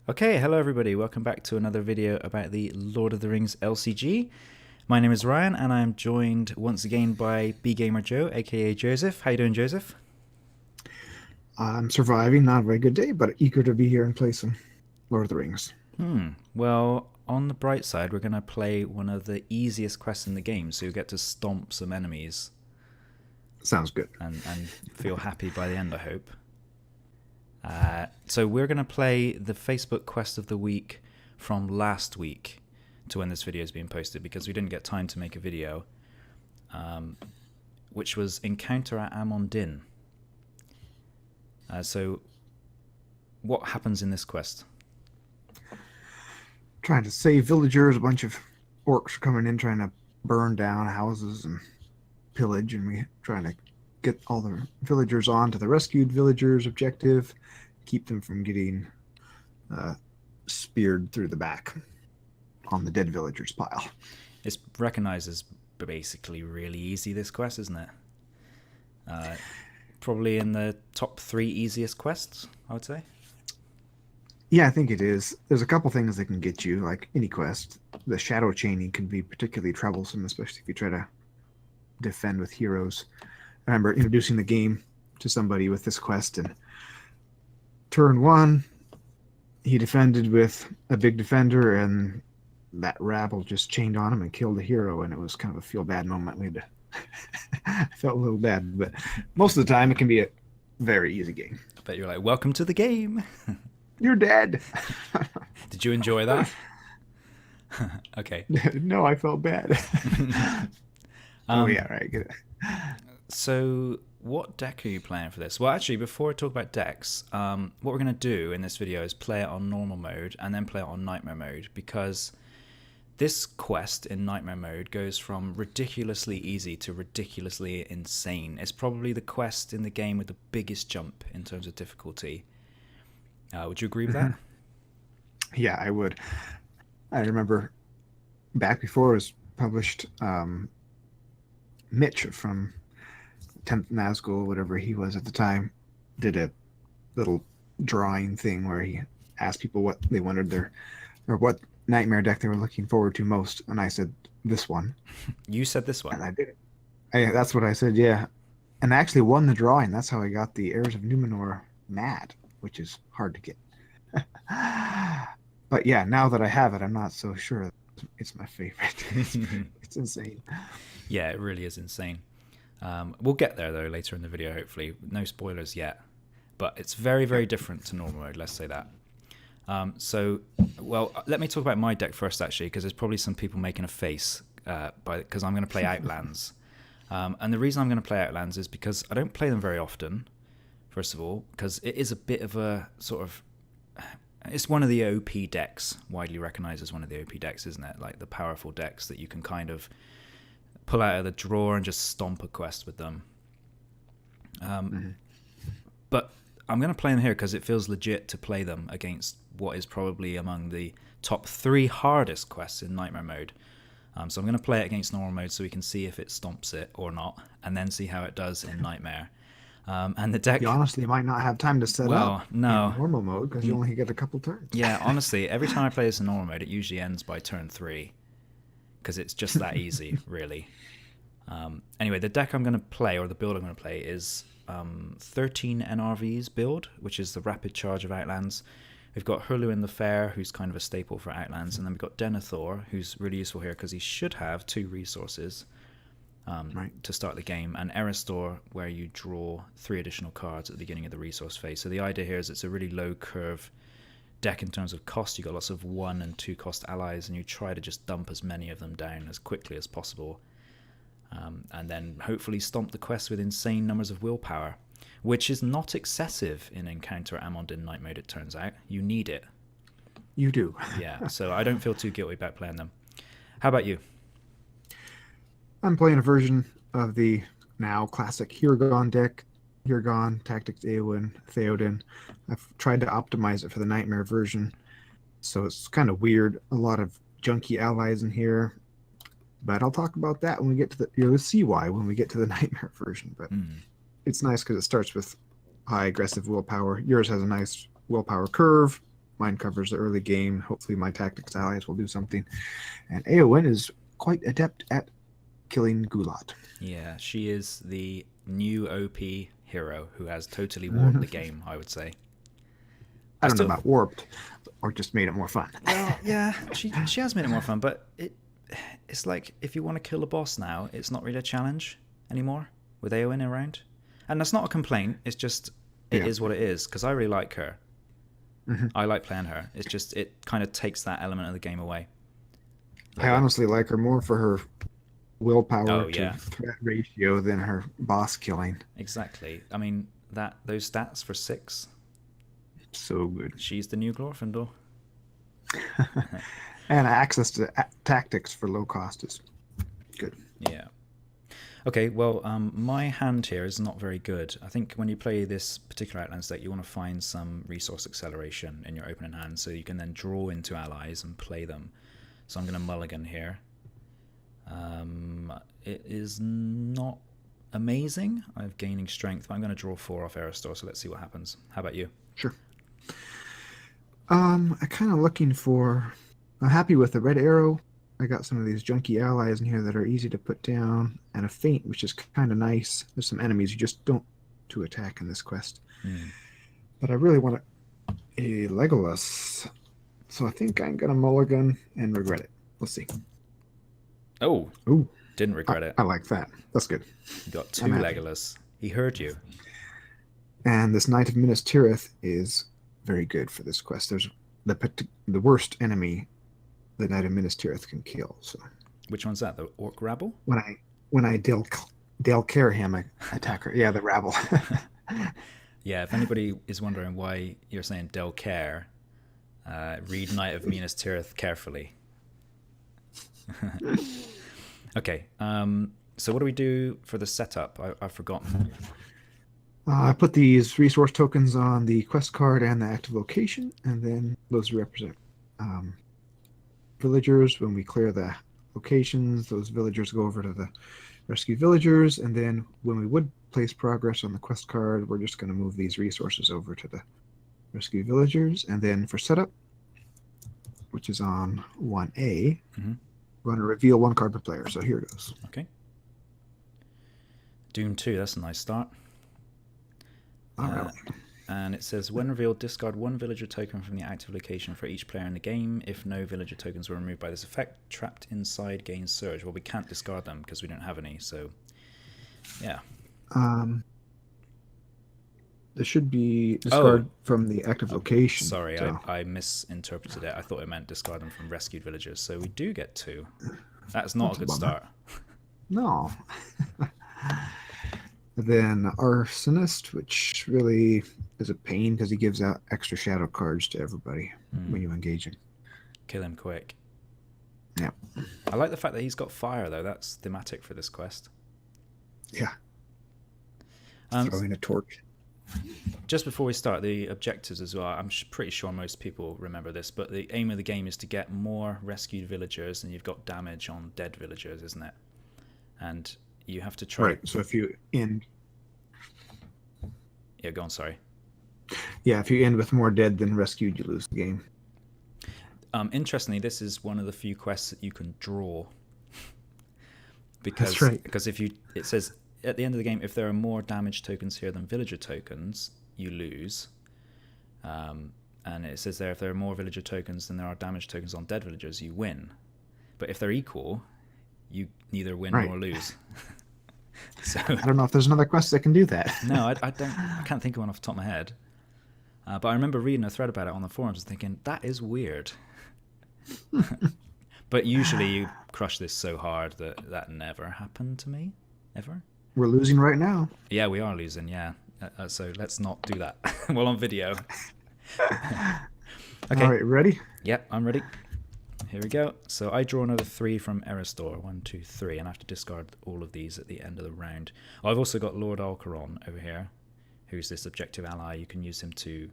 Okay, hello everybody, welcome back to another video about the Lord of the Rings LCG. My name is Ryan and I'm joined once again by BGamerjoe, aka Joseph. How you doing, Joseph? I'm surviving, not a very good day, but eager to be here and play some Lord of the Rings. Well, on the bright side, we're going to play one of the easiest quests in the game, so you'll get to stomp some enemies Sounds good. and feel happy by the end, I hope. So we're going to play the Facebook quest of the week from last week to when this video is being posted because we didn't get time to make a video, which was Encounter at Amon Dîn. So what happens in this quest? Trying to save villagers, a bunch of orcs are coming in trying to burn down houses and pillage, and we trying to get all the villagers on to the rescued villagers' objective, keep them from getting speared through the back on the dead villagers pile. It's recognized as basically really easy, this quest, isn't it? Probably in the top 3 easiest quests, I would say. Yeah, I think it is. There's a couple things that can get you, like any quest. The shadow chaining can be particularly troublesome, especially if you try to defend with heroes. I remember introducing the game to somebody with this quest, and turn 1, he defended with a big defender, and that rabble just chained on him and killed the hero, and it was kind of a feel-bad moment. We had to I felt a little bad, but most of the time it can be a very easy game. I bet you're like, welcome to the game. You're dead. Did you enjoy that? Okay. No, I felt bad. Oh yeah, right. Get it. So what deck are you playing for this? Well, actually, before I talk about decks, what we're going to do in this video is play it on normal mode and then play it on nightmare mode, because this quest in nightmare mode goes from ridiculously easy to ridiculously insane. It's probably the quest in the game with the biggest jump in terms of difficulty. Would you agree with that? Yeah, I would. I remember back before it was published, Mitch from 10th Nazgul, whatever he was at the time, did a little drawing thing where he asked people what they wanted or what nightmare deck they were looking forward to most, and I said this one. You said this one. And I did it. That's what I said, yeah. And I actually won the drawing. That's how I got the Heirs of Numenor Mad, which is hard to get. But yeah, now that I have it, I'm not so sure it's my favorite. It's insane. Yeah, it really is insane. We'll get there, though, later in the video, hopefully. No spoilers yet. But it's very, very different to normal mode, let's say that. Well, let me talk about my deck first, actually, because there's probably some people making a face because I'm going to play Outlands. And the reason I'm going to play Outlands is because I don't play them very often, first of all, because it is a bit of a sort of... It's one of the OP decks, widely recognized as one of the OP decks, isn't it? Like the powerful decks that you can kind of pull out of the drawer and just stomp a quest with them. But I'm going to play them here because it feels legit to play them against what is probably among the top 3 hardest quests in nightmare mode. So I'm going to play it against normal mode so we can see if it stomps it or not, and then see how it does in nightmare. And the deck... You honestly might not have time to set up no. in normal mode because you only get a couple turns. Yeah, honestly, every time I play this in normal mode, it usually ends by turn 3 because it's just that easy, really. Anyway, the deck I'm going to play, or the build I'm going to play, is 13 NRV's build, which is the rapid charge of Outlands. We've got Hurluin the Fair, who's kind of a staple for Outlands, and then we've got Denethor, who's really useful here because he should have 2 resources to start the game, and Eristor, where you draw 3 additional cards at the beginning of the resource phase. So the idea here is it's a really low curve deck in terms of cost. You've got lots of 1 and 2 cost allies, and you try to just dump as many of them down as quickly as possible. And then hopefully stomp the quest with insane numbers of willpower, which is not excessive in Encounter at Amon Dîn Night Mode, it turns out. You need it. You do. Yeah, so I don't feel too guilty about playing them. How about you? I'm playing a version of the now classic Hirgon deck. Hirgon, Tactics Eowyn, Theoden. I've tried to optimize it for the Nightmare version, so it's kind of weird. A lot of junky allies in here. But I'll talk about that when we get to the... You'll see why when we get to the Nightmare version. But it's nice because it starts with high aggressive willpower. Yours has a nice willpower curve. Mine covers the early game. Hopefully my tactics allies will do something. And Eowyn is quite adept at killing Gulat. Yeah, she is the new OP hero who has totally warped the game, I would say. I don't know about warped, or just made it more fun. Well, yeah, she has made it more fun, but it's like if you want to kill a boss now, it's not really a challenge anymore with Eowyn around. And that's not a complaint, it's just, it is what it is, because I really like her. I like playing her. It's just, it kind of takes that element of the game away. I honestly like her more for her willpower yeah. to threat ratio than her boss killing. Exactly. I mean, those stats for 6. So good. She's the new Glorfindel. And access to tactics for low cost is good. Yeah. Okay, well, my hand here is not very good. I think when you play this particular Outlands deck, you want to find some resource acceleration in your opening hand so you can then draw into allies and play them. So I'm going to mulligan here. It is not amazing. I'm gaining strength, but I'm going to draw 4 off Aristor, so let's see what happens. How about you? Sure. I'm kind of looking for... I'm happy with the red arrow. I got some of these junky allies in here that are easy to put down, and a feint, which is kind of nice. There's some enemies you just don't to attack in this quest. But I really want a Legolas, so I think I'm going to mulligan and regret it. We'll see. Oh, ooh, didn't regret it. I like that. That's good. You got 2 Legolas. He heard you. And this Knight of Minas Tirith is very good for this quest. There's the worst enemy the Knight of Minas Tirith can kill. So, which one's that? The Orc Rabble? When I Dale care him, I attack her. Yeah, the rabble. Yeah, if anybody is wondering why you're saying Del Care, read Knight of Minas Tirith carefully. Okay, so what do we do for the setup? I've forgotten. I put these resource tokens on the quest card and the active location, and then those represent villagers. When we clear the locations, those villagers go over to the rescue villagers, and then when we would place progress on the quest card, we're just going to move these resources over to the rescue villagers. And then for setup, which is on 1A, we're going to reveal 1 card per player. So here it goes. Okay. Doom 2, that's a nice start. And it says, when revealed, discard 1 villager token from the active location for each player in the game. If no villager tokens were removed by this effect, trapped inside gains surge. Well, we can't discard them because we don't have any, so yeah. There should be discard from the active location. Sorry, so. I misinterpreted it. I thought it meant discard them from rescued villagers. So we do get 2. That's not a good start. No. Then Arsonist, which really is a pain because he gives out extra shadow cards to everybody when you engage him. Kill him quick. Yeah. I like the fact that he's got fire, though. That's thematic for this quest. Yeah. Throwing a torch. Just before we start, the objectives as well. I'm pretty sure most people remember this, but the aim of the game is to get more rescued villagers, and you've got damage on dead villagers, isn't it? And you have to try. Right. So if you end. Yeah, go on. Sorry. Yeah, if you end with more dead than rescued, you lose the game. Interestingly, this is one of the few quests that you can draw. Because, that's right. Because it says at the end of the game, if there are more damage tokens here than villager tokens, you lose. And it says there, if there are more villager tokens than there are damage tokens on dead villagers, you win. But if they're equal, you neither win nor lose. So I don't know if there's another quest that can do that. No, I can't think of one off the top of my head. But I remember reading a thread about it on the forums and thinking, that is weird. But usually you crush this so hard that never happened to me, ever. We're losing right now. Yeah, we are losing, yeah. So let's not do that while on video. Okay. All right, ready? Yep, I'm ready. Here we go. So I draw another 3 from Aristor. 1, 2, 3, and I have to discard all of these at the end of the round. I've also got Lord Alcaron over here, who's this objective ally. You can use him to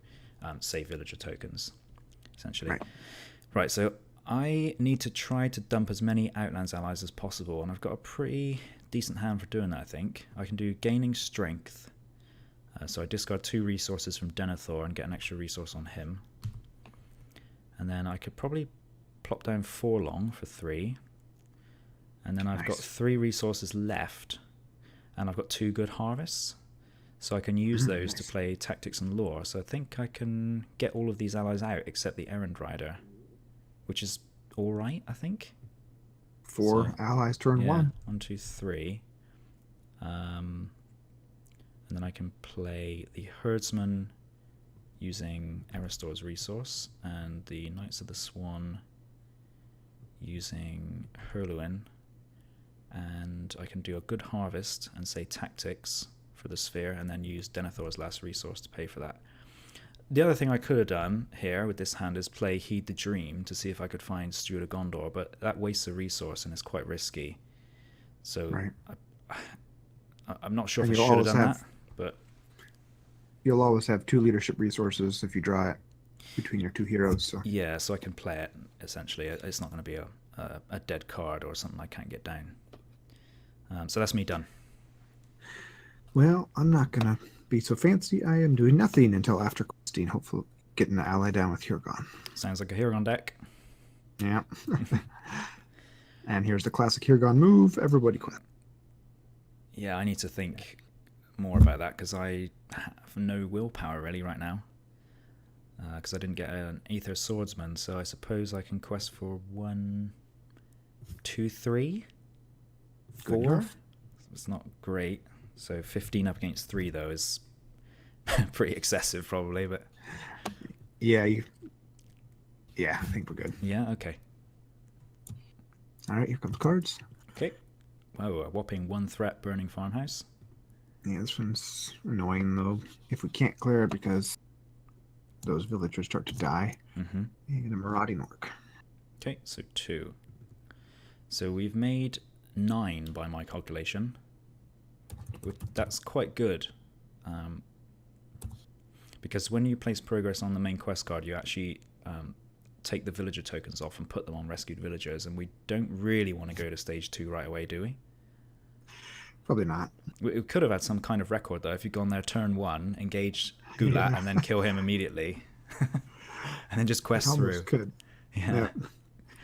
save villager tokens, essentially. Right, so I need to try to dump as many Outlands allies as possible, and I've got a pretty decent hand for doing that, I think. I can do gaining strength. So I discard 2 resources from Denethor and get an extra resource on him. And then I could probably plop down 4 long for 3. And then I've got 3 resources left. And I've got 2 good harvests. So I can use those to play tactics and lore. So I think I can get all of these allies out except the errand rider, which is all right, I think. 4 allies turn 1. 1, 2, 3. And then I can play the herdsman using Eristor's resource, and the Knights of the Swan using Hurluin. And I can do a good harvest and say tactics for the sphere, and then use Denethor's last resource to pay for that. The other thing I could have done here with this hand is play Heed the Dream to see if I could find Steward of Gondor, but that wastes a resource and is quite risky. So I'm not sure if I should have done that, but you'll always have 2 leadership resources if you draw it between your 2 heroes. So. Yeah, so I can play it, essentially. It's not going to be a dead card or something I can't get down. So that's me done. Well, I'm not going to be so fancy. I am doing nothing until after questing, hopefully getting the ally down with Hirgon. Sounds like a Hirgon deck. Yeah. And here's the classic Hirgon move. Everybody quest. Yeah, I need to think more about that because I have no willpower really right now. Because I didn't get an Aether Swordsman, so I suppose I can quest for 1, 2, 3, 4. It's not great. So 15 up against 3 though is pretty excessive probably, but yeah, I think we're good. Yeah, okay. All right, here comes cards. Okay. Whoa, a whopping 1 threat Burning Farmhouse. Yeah, this one's annoying though. If we can't clear it because those villagers start to die, and a marauding orc. Okay, so 2. So we've made 9 by my calculation. That's quite good. Because when you place progress on the main quest card, you actually take the villager tokens off and put them on rescued villagers, and we don't really want to go to stage 2 right away, do we? Probably not. We could have had some kind of record, though, if you'd gone there turn 1, engaged Gulat, and then kill him immediately. And then just quest through. Could. Yeah.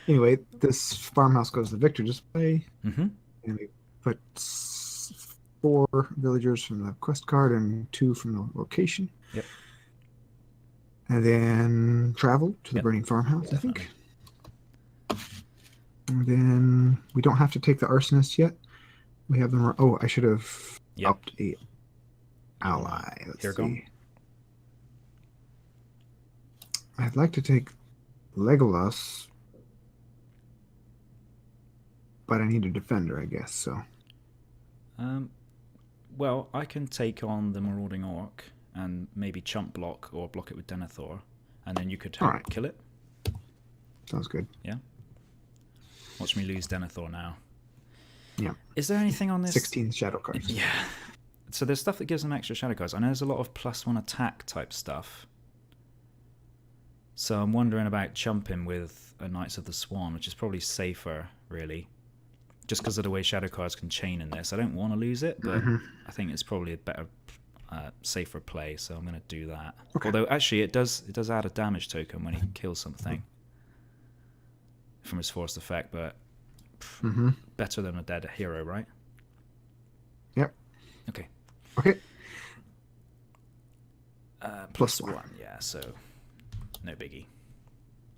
Anyway, this farmhouse goes to the victor display. And we put 4 villagers from the quest card and 2 from the location. Yep. And then travel to the burning farmhouse, definitely. I think. And then we don't have to take the arsonist yet. We have them. Oh, I should have upped a ally. Let's see. I'd like to take Legolas, but I need a defender, I guess. So. Well, I can take on the marauding orc and maybe chump block or block it with Denethor, and then you could help kill it. Sounds good. Yeah. Watch me lose Denethor now. Yeah. Is there anything on this? 16 shadow cards. Yeah. So there's stuff that gives them extra shadow cards. I know there's a lot of +1 attack type stuff. So I'm wondering about chumping with a Knights of the Swan, which is probably safer, really. Just because of the way shadow cards can chain in this. I don't want to lose it, but I think it's probably a better, safer play, so I'm going to do that. Okay. Although, actually, it does add a damage token when he kills something from his forced effect, but better than a dead hero, right? Yep. Okay. Okay. +1, yeah, so no biggie.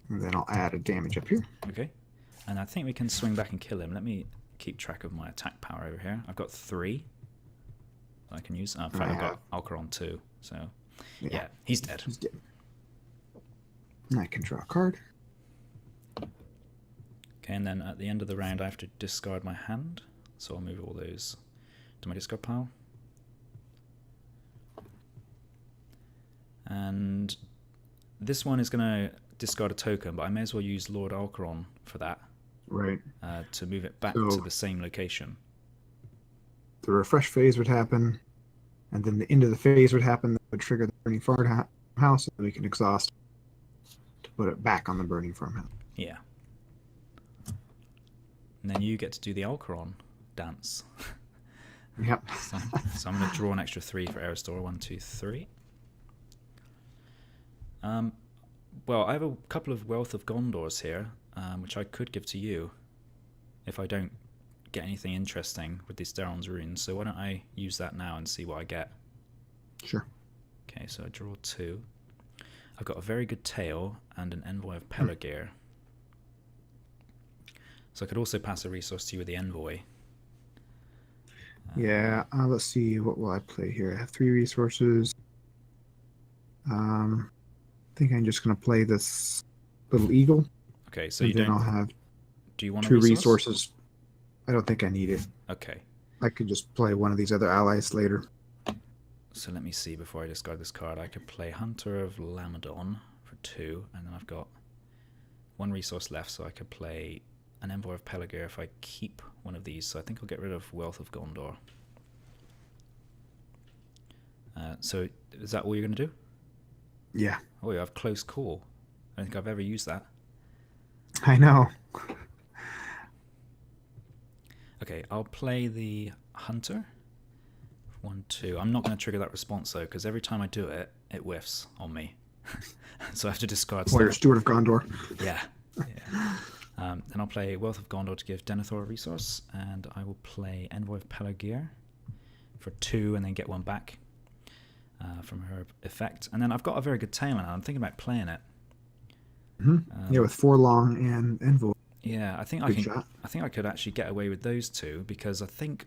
And then I'll add a damage up here. Okay. And I think we can swing back and kill him. Let me keep track of my attack power over here. I've got 3 I can use. In fact, I've got Alcaron 2. So, yeah, he's dead. He's dead. And I can draw a card. Okay, and then at the end of the round, I have to discard my hand. So I'll move all those to my discard pile. And this one is going to discard a token, but I may as well use Lord Alcaron for that. Right. To move it back to the same location. The refresh phase would happen, and then the end of the phase would happen. That would trigger the burning farmhouse, and we can exhaust to put it back on the burning farmhouse. Yeah. And then you get to do the Alcaron dance. Yep. So I'm going to draw an extra 3 for Eristor. 1, 2, 3. Well, I have a couple of Wealth of Gondors here, which I could give to you if I don't get anything interesting with these Steron's runes. So why don't I use that now and see what I get? Sure. Okay, so I draw 2. I've got a very good tail and an Envoy of Pelagir. So I could also pass a resource to you with the Envoy. Yeah, let's see, what will I play here? I have 3 resources. I think I'm just going to play this little eagle. Okay, so and you then don't... I'll have do you want 2 a resource? resources. I don't think I need it. Okay. I could just play one of these other allies later. So let me see before I discard this card. I could play Hunter of Lamadon for 2, and then I've got 1 resource left, so I could play an Envoy of Pelagir if I keep one of these. So I think I'll get rid of Wealth of Gondor. So is that all you're going to do? Yeah. Oh, you have Close Call. I don't think I've ever used that. I know. Okay, I'll play the Hunter. 1, 2. I'm not going to trigger that response though, because every time I do it, it whiffs on me. So I have to discard Warrior stuff. Steward of Gondor. Yeah. Then I'll play Wealth of Gondor to give Denethor a resource, and I will play Envoy of Pelagir for 2, and then get 1 back from her effect. And then I've got a very good tail now. I'm thinking about playing it. Yeah, with 4 long and Envoy. Yeah, I think Shot. I think I could actually get away with those 2 because I think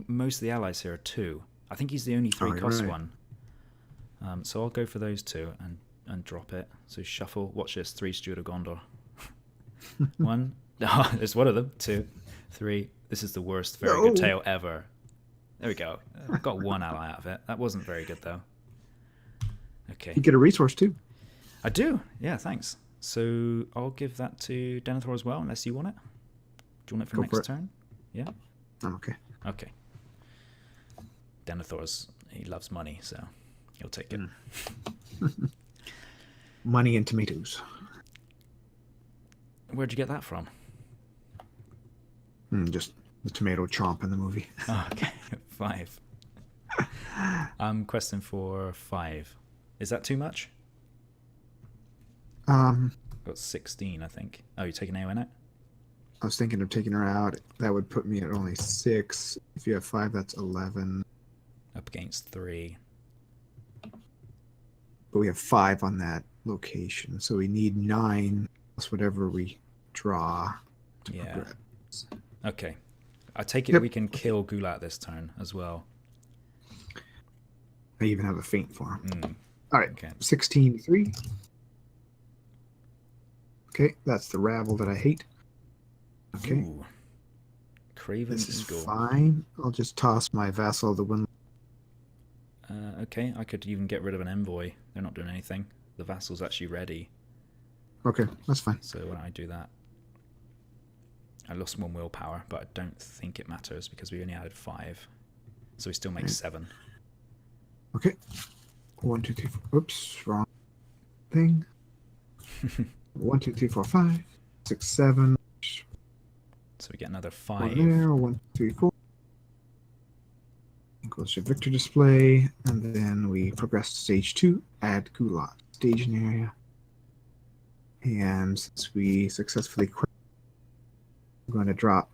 most of the allies here are 2. I think he's the only 3 cost right. one. So I'll go for those 2 and drop it. So shuffle. Watch this. 3 Steward of Gondor. 1. Oh, there's one of them. 2, 3. This is the worst very good tail ever. There we go. I've got 1 ally out of it. That wasn't very good though. Okay. You get a resource too. I do. Yeah, thanks. So I'll give that to Denethor as well, unless you want it. Do you want it for next turn? Yeah? I'm okay. Okay. He loves money, so he'll take it. Money and tomatoes. Where'd you get that from? Just the tomato chomp in the movie. Oh, okay. 5. I'm questing for 5. Is that too much? Got 16, I think. Oh, you're taking AO in it? I was thinking of taking her out. That would put me at only 6. If you have 5, that's 11. Up against 3. But we have 5 on that location, so we need 9 plus whatever we draw to progress. Okay. I take it we can kill Gulat this turn as well. I even have a feint for him. All right, Okay. 16-3. Okay, that's the rabble that I hate. Okay. Ooh. Craven This is Eagle. fine. I'll just toss my vassal of the wind. Okay, I could even get rid of an envoy. They're not doing anything. The vassal's actually ready. Okay, that's fine. So why don't I do that? I lost 1 willpower, but I don't think it matters because we only added 5. So we still make 7. Okay. 1, 2, 3, 4. Oops, wrong thing. 1, 2, 3, 4, 5, 6, 7. So we get another 5. 1 there. 1, 2, 3, 4. Goes to victor display, and then we progress to stage 2. Add Gulat staging area. And since we successfully quit, I'm going to drop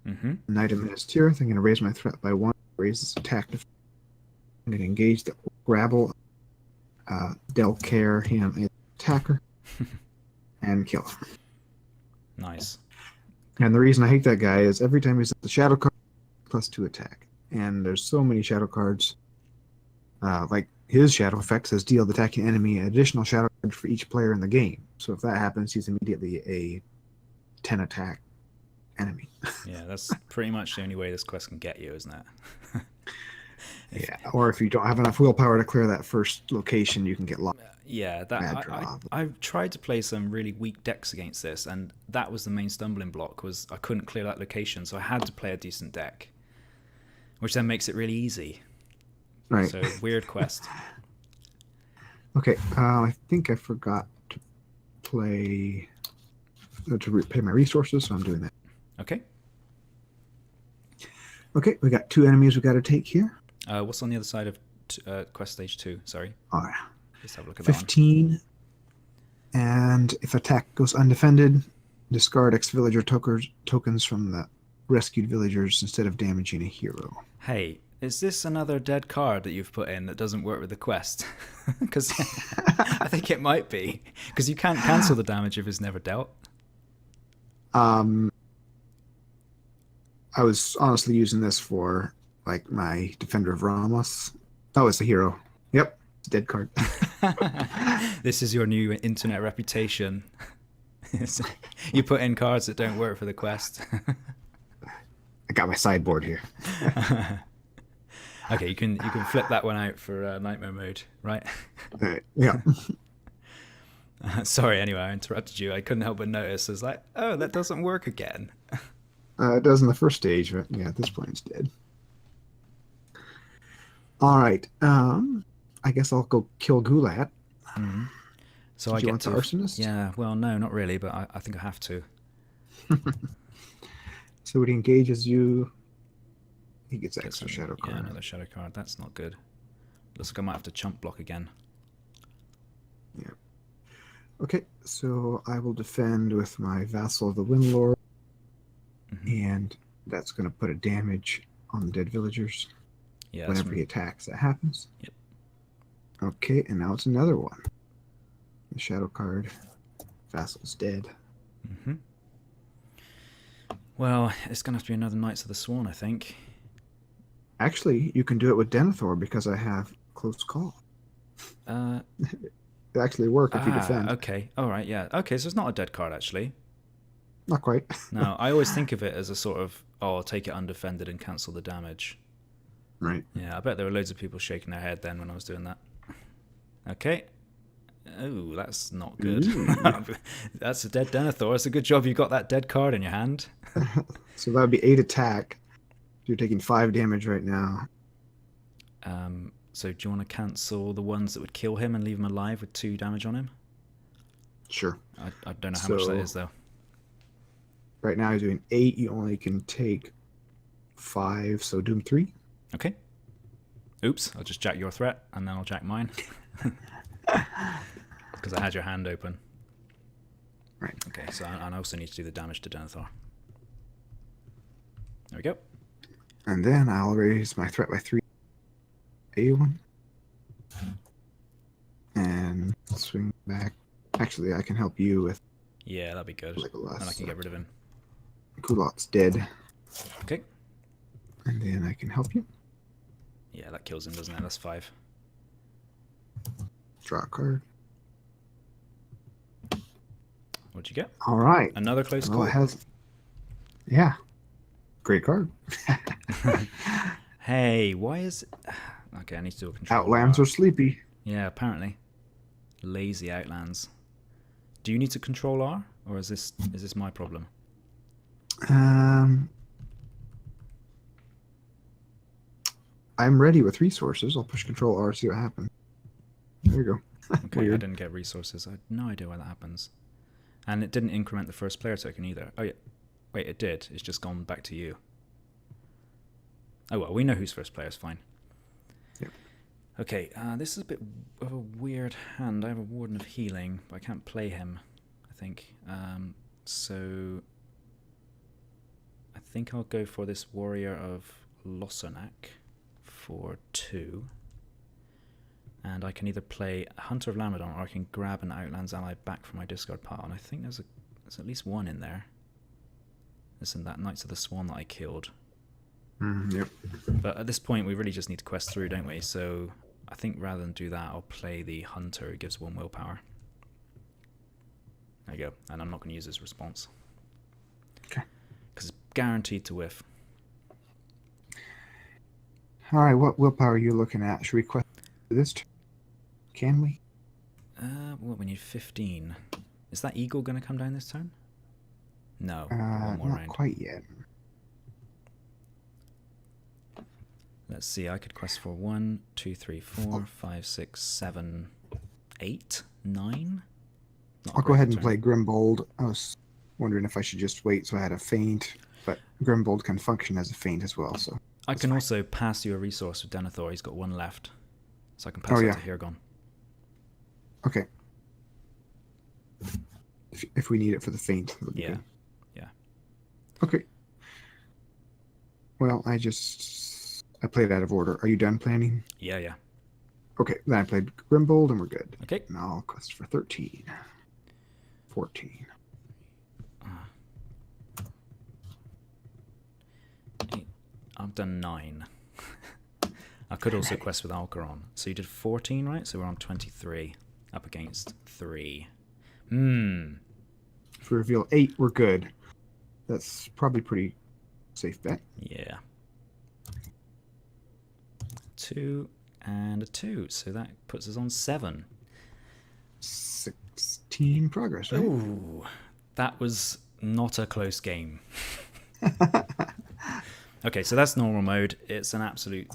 an item in his tier. I'm going to raise my threat by 1. Raise this attack. I'm going to engage the grabble. Delcare him as attacker. And kill him. Nice. And the reason I hate that guy is every time he's at the shadow card, +2 attack. And there's so many shadow cards. Like his shadow effect says deal the attacking enemy an additional shadow card for each player in the game. So if that happens, he's immediately a 10 attack enemy. Yeah, that's pretty much the only way this quest can get you, isn't it? Yeah, or if you don't have enough willpower to clear that first location, you can get lost. Yeah, I've tried to play some really weak decks against this, and that was the main stumbling block, was I couldn't clear that location, so I had to play a decent deck, which then makes it really easy. Right. So, weird quest. Okay, I think I forgot to pay my resources, so I'm doing that. Okay. Okay, we got 2 enemies we got to take here. What's on the other side of quest stage 2? Sorry. Oh, yeah. Let's have a look at 15 And if attack goes undefended, discard X villager tokens from the rescued villagers instead of damaging a hero. Hey, is this another dead card that you've put in that doesn't work with the quest? Because I think it might be. Because you can't cancel the damage if it's never dealt. I was honestly using this for like my Defender of Ramos. Oh, it's a hero. Yep, it's a dead card. This is your new internet reputation. You put in cards that don't work for the quest. I got my sideboard here. Okay, you can flip that one out for nightmare mode, right? Yeah. Sorry, anyway, I interrupted you. I couldn't help but notice. I was like, oh, that doesn't work again. It does in the first stage, but yeah, at this point it's dead. All right. I guess I'll go kill Gulat. Mm-hmm. So Did I you get want to the Arsonist? Yeah, well, no, not really, but I think I have to. So it engages you. He gets extra shadow card. Yeah, another shadow card. That's not good. Looks like I might have to chump block again. Yeah. Okay, so I will defend with my Vassal of the Windlord, and that's going to put a damage on the dead villagers. Yeah. Whenever he attacks, that happens. Yep. Okay, and now it's another one. The shadow card. Vassal's dead. Mm-hmm. Well, it's going to have to be another Knights of the Swan, I think. Actually, you can do it with Denethor because I have Close Call. It actually work if you defend. Okay. All right. Yeah. Okay. So it's not a dead card, actually. Not quite. No, I always think of it as a sort of, I'll take it undefended and cancel the damage. Right. Yeah, I bet there were loads of people shaking their head then when I was doing that. Okay. Oh, that's not good. That's a dead Denethor. It's a good job you got that dead card in your hand. So that would be 8 attack. You're taking 5 damage right now. So do you want to cancel the ones that would kill him and leave him alive with 2 damage on him? Sure. I don't know how much that is, though. Right now you're doing 8. You only can take 5, so Doom 3. Okay. Oops, I'll just jack your threat, and then I'll jack mine. Because I had your hand open. Right. Okay, so I also need to do the damage to Denethor. There we go. And then I'll raise my threat by 3. A1. And swing back. Actually, I can help you with... Yeah, that'd be good. And I can get rid of him. Kulat's dead. Okay. And then I can help you. Yeah, that kills him, doesn't it? That's 5. Draw a card. What'd you get? All right. Another close call. It has... Yeah. Great card. Hey, why is... Okay, I need to do a control. Outlands are sleepy. Yeah, apparently. Lazy Outlands. Do you need to control R? Or is this my problem? I'm ready with resources. I'll push Control R, see what happens. There you go. Okay, I didn't get resources. I had no idea why that happens. And it didn't increment the first player token either. Oh, yeah. Wait, it did. It's just gone back to you. Oh, well, we know who's first player is fine. Yep. Okay, this is a bit of a weird hand. I have a Warden of Healing, but I can't play him, I think. So I think I'll go for this Warrior of Lossonak for 2. And I can either play Hunter of Lamadon or I can grab an Outlands ally back from my discard pile. And I think there's at least one in there. Listen, that Knights of the Swan that I killed. Yep. But at this point, we really just need to quest through, don't we? So I think rather than do that, I'll play the Hunter who gives 1 willpower. There you go. And I'm not going to use his response. Okay. Because it's guaranteed to whiff. All right, what willpower are you looking at? Should we quest this turn? Can we? Well, we need 15. Is that Eagle going to come down this turn? No. One more not round. quite yet. Let's see, I could quest for 1, 2, 3, 4, 5, 6, 7, 8, 9. I'll go ahead and play Grimbold. I was wondering if I should just wait so I had a feint, but Grimbold can function as a feint as well. So I can also pass you a resource with Denethor. He's got 1 left. So I can pass it to Hirgon. Okay. if we need it for the feint. That'll be Yeah. good. Yeah. Okay. Well, I played out of order. Are you done planning? Yeah, yeah. Okay, then I played Grimbold, and we're good. Okay. Now I'll quest for 13. 14. I've done 9. I could also quest with Alcaron. So you did 14, right? So we're on 23. Up against 3. If we reveal 8, we're good. That's probably pretty safe bet. Yeah. 2 and a 2. So that puts us on 7. 16 progress, right? Ooh. That was not a close game. Okay, so that's normal mode. It's an absolute...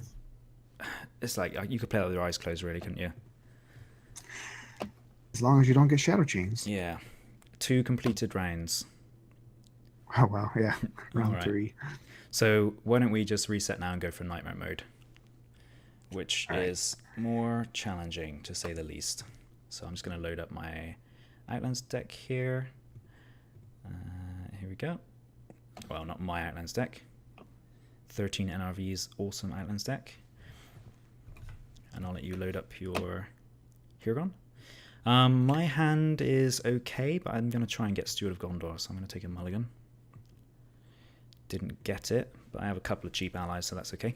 It's like, you could play it with your eyes closed, really, couldn't you? As long as you don't get shadow chains. Yeah. 2 completed rounds. Oh, wow, yeah. Round Right. 3. So why don't we just reset now and go for nightmare mode, which is more challenging, to say the least. So I'm just going to load up my Outlands deck here. Here we go. Well, not my Outlands deck. 13 NRV's awesome Outlands deck. And I'll let you load up your Huron. My hand is okay, but I'm going to try and get Steward of Gondor, so I'm going to take a mulligan. Didn't get it, but I have a couple of cheap allies, so that's okay.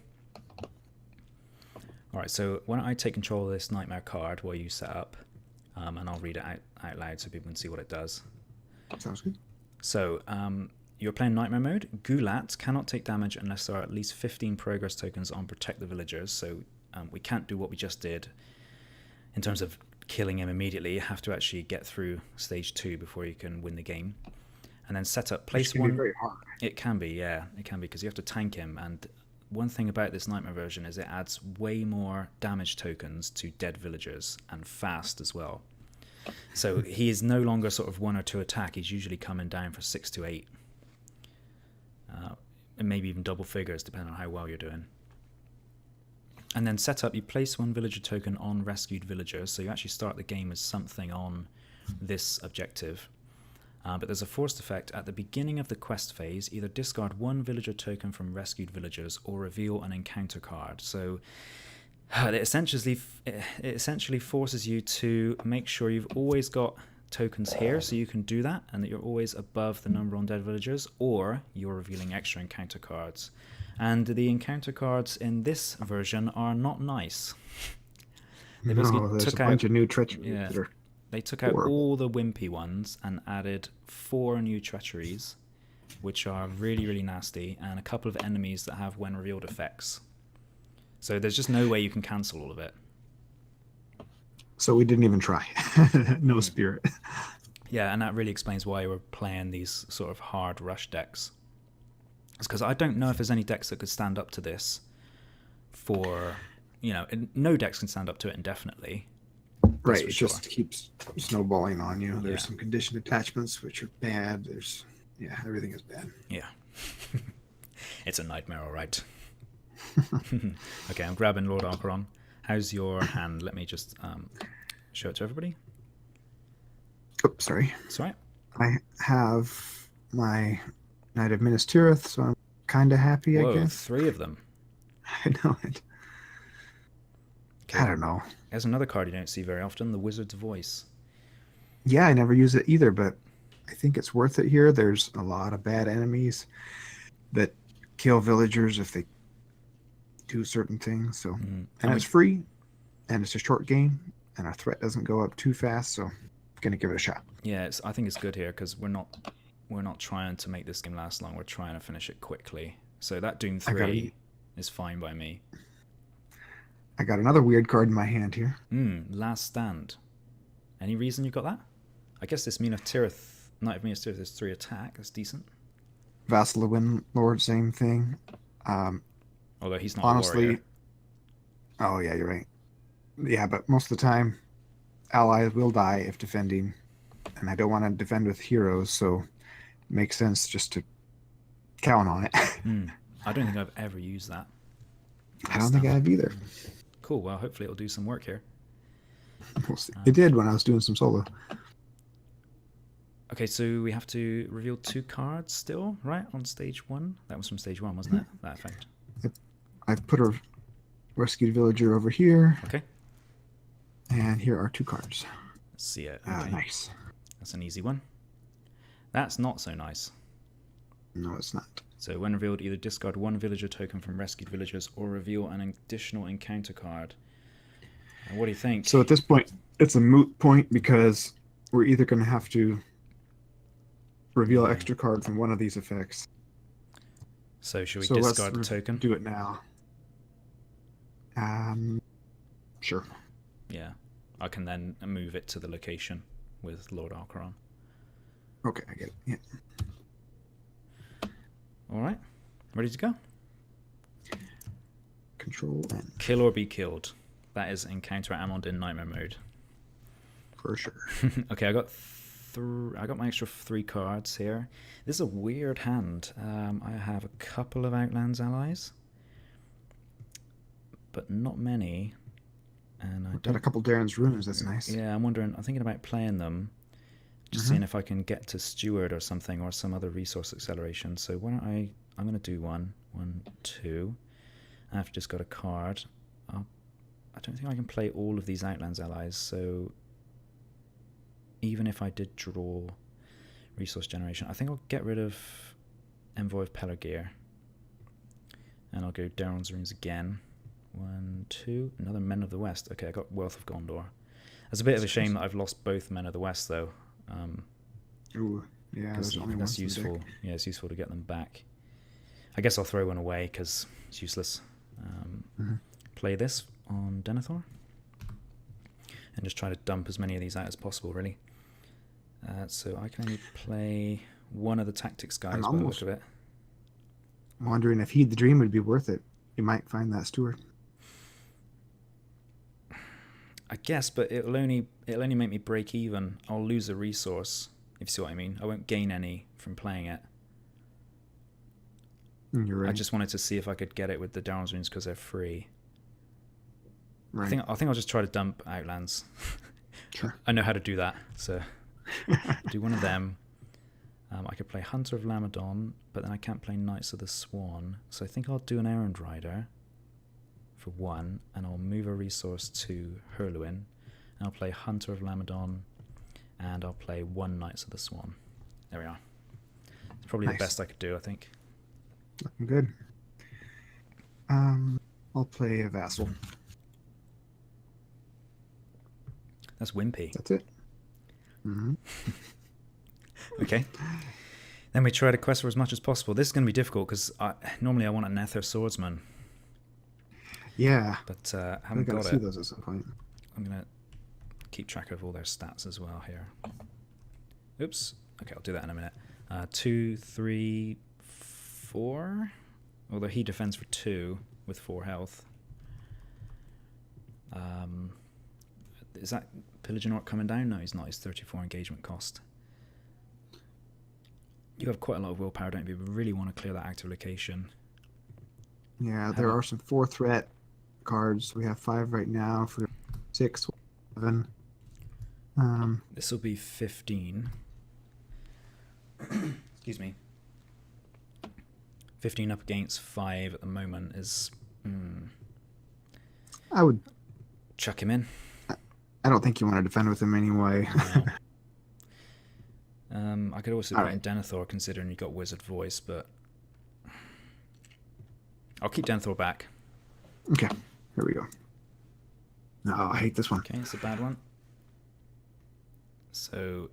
Alright, so why don't I take control of this Nightmare card while you set up, and I'll read it out loud so people can see what it does. Sounds good. So, you're playing Nightmare mode. Gulat cannot take damage unless there are at least 15 progress tokens on Protect the Villagers, so we can't do what we just did in terms of killing him immediately. You have to actually get through stage 2 before you can win the game. And then set up, place Which can one. be very hard. It can be, yeah, it can be, because you have to tank him. And one thing about this Nightmare version is it adds way more damage tokens to dead villagers, and fast as well. So he is no longer sort of 1 or 2 attack. He's usually coming down for 6 to 8, and maybe even double figures depending on how well you're doing. And then set up, you place 1 villager token on rescued villagers, so you actually start the game as something on this objective. But there's a forced effect at the beginning of the quest phase. Either discard 1 villager token from rescued villagers or reveal an encounter card. So it essentially forces you to make sure you've always got tokens here, so you can do that, and that you're always above the number on dead villagers, or you're revealing extra encounter cards. And the encounter cards in this version are not nice. They basically There's took a out, bunch of new treacheries yeah, that are they took out horrible. all the wimpy ones and added 4 new treacheries, which are really, really nasty, and a couple of enemies that have when revealed effects. So there's just no way you can cancel all of it. So we didn't even try. No spirit. Yeah, and that really explains why we're playing these sort of hard rush decks. It's because I don't know if there's any decks that could stand up to this for, no decks can stand up to it indefinitely. Right, it just keeps snowballing on you. There's some conditioned attachments which are bad. Everything is bad. Yeah. It's a nightmare, all right. Okay, I'm grabbing Lord Alcaron. How's your hand? Let me just show it to everybody. Oh, sorry. That's right. I have my Knight of Minas Tirith, so I'm kind of happy, Whoa, I guess. 3 of them. I know it. Okay. I don't know. There's another card you don't see very often, the Wizard's Voice. Yeah, I never use it either, but I think it's worth it here. There's a lot of bad enemies that kill villagers if they do certain things. So, and it's free, and it's a short game, and our threat doesn't go up too fast. So, I'm gonna give it a shot. Yeah, I think it's good here because we're not trying to make this game last long. We're trying to finish it quickly. So that Doom 3 is fine by me. I got another weird card in my hand here. Last Stand. Any reason you got that? I guess this Knight of Minas Tirith is 3 attack. That's decent. Vassal of Windlord, same thing. Although he's not honestly, a warrior. Oh yeah, you're right. Yeah, but most of the time, allies will die if defending, and I don't want to defend with heroes, so it makes sense just to count on it. I don't think I've ever used that. I don't think I have either. Cool. Well, hopefully it'll do some work here. We'll see. It did when I was doing some solo. Okay, so we have to reveal 2 cards still, right? On stage 1? That was from stage 1, wasn't it? That effect. I've put a rescued villager over here. Okay. And here are 2 cards. Let's see it. Okay. Nice. That's an easy one. That's not so nice. No, it's not. So when revealed, either discard 1 villager token from rescued villagers or reveal an additional encounter card. What do you think? So at this point, it's a moot point because we're either going to have to reveal extra card from one of these effects. So should we discard the let's token? Do it now. Sure. Yeah. I can then move it to the location with Lord Archeron. Okay, I get it. Yeah. All right. Ready to go? Control N. Kill or be killed. That is encounter at Amon Dîn Nightmare mode. For sure. Okay, I got my extra 3 cards here. This is a weird hand. I have a couple of Outlands allies, but not many. And I got a couple Darren's runes. That's nice. Yeah, I'm thinking about playing them. Just seeing if I can get to Steward or something, or some other resource acceleration. So why don't I'm going to do 1, 2. I've just got a card. I don't think I can play all of these Outlands allies, so even if I did draw resource generation, I think I'll get rid of Envoy of Pelargir. And I'll go Darren's runes again. 1, 2, another Men of the West. Okay, I got Wealth of Gondor. It's a bit of a shame that I've lost both Men of the West, though. Ooh, yeah, that's useful. Yeah, it's useful to get them back. I guess I'll throw one away because it's useless. Play this on Denethor and just try to dump as many of these out as possible, really. So I can only play one of the tactics guys by the look of it. I'm wondering if Heed the Dream would be worth it. You might find that Steward. I guess, but it'll only make me break even. I'll lose a resource, if you see what I mean. I won't gain any from playing it. You're right. I just wanted to see if I could get it with the Darren's runes because they're free. Right. I think I'll just try to dump Outlands. Sure. I know how to do that, so do one of them. I could play Hunter of Lamadon, but then I can't play Knights of the Swan. So I think I'll do an Errand Rider for 1, and I'll move a resource to Hurluin. And I'll play Hunter of Lamadon, and I'll play 1 Knights of the Swan. There we are. It's probably the best I could do, I think. Looking good. I'll play a Vassal. That's wimpy. That's it. Okay. Then we try to quest for as much as possible. This is going to be difficult because normally I want a Nether Swordsman. Yeah. But I haven't got it. See those at some point. I'm going to keep track of all their stats as well here. Oops. Okay, I'll do that in a minute. 2, 3, 4. Although he defends for 2 with 4 health. Is that Pillager not coming down? No, he's not. He's 34 engagement cost. You have quite a lot of willpower, don't you? We really want to clear that active location. Yeah, there are some 4 threat cards. We have 5 right now for 6, 7. This will be 15. Excuse me. 15 up against 5 at the moment is... I would... chuck him in. I don't think you want to defend with him anyway. No. I could also put in Denethor, considering you got Wizard Voice, but... I'll keep Denethor back. Okay, here we go. No, I hate this one. Okay, it's a bad one. So,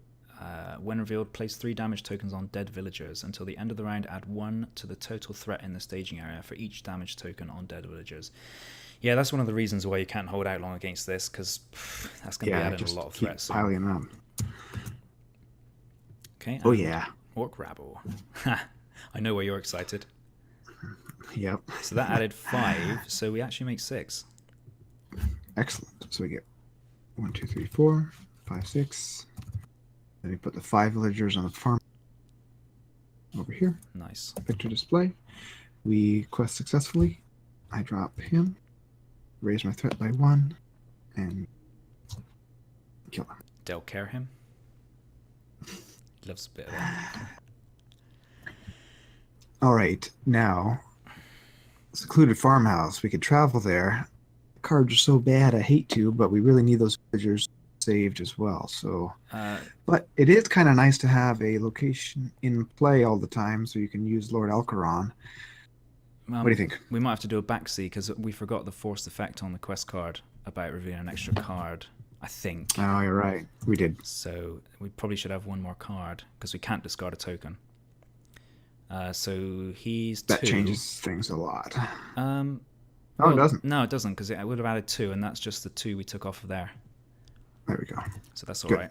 when revealed, place 3 damage tokens on dead villagers. Until the end of the round, add 1 to the total threat in the staging area for each damage token on dead villagers. Yeah, that's one of the reasons why you can't hold out long against this, because that's going to be adding a lot of threats. Piling up. Okay. Oh, yeah. Orc Rabble. I know where you're excited. Yep. So that added 5, so we actually make 6. Excellent. So we get 1, 2, 3, 4, 5, 6. Then we put the 5 villagers on the farm over here. Nice. Picture display. We quest successfully. I drop him, raise my threat by 1, and kill him. Del care him. Loves a bit of that. All right, now secluded farmhouse. We could travel there. The cards are so bad, I hate to, but we really need those villagers saved as well. So, but it is kind of nice to have a location in play all the time, so you can use Lord Alcaron. What do you think? We might have to do a backseat because we forgot the forced effect on the quest card about revealing an extra card. I think. Oh, you're right. We did. So we probably should have one more card because we can't discard a token. So he's that 2. changes things a lot. Well, it doesn't. No, it doesn't because it would have added 2, and that's just the 2 we took off of there. There we go. So that's all right.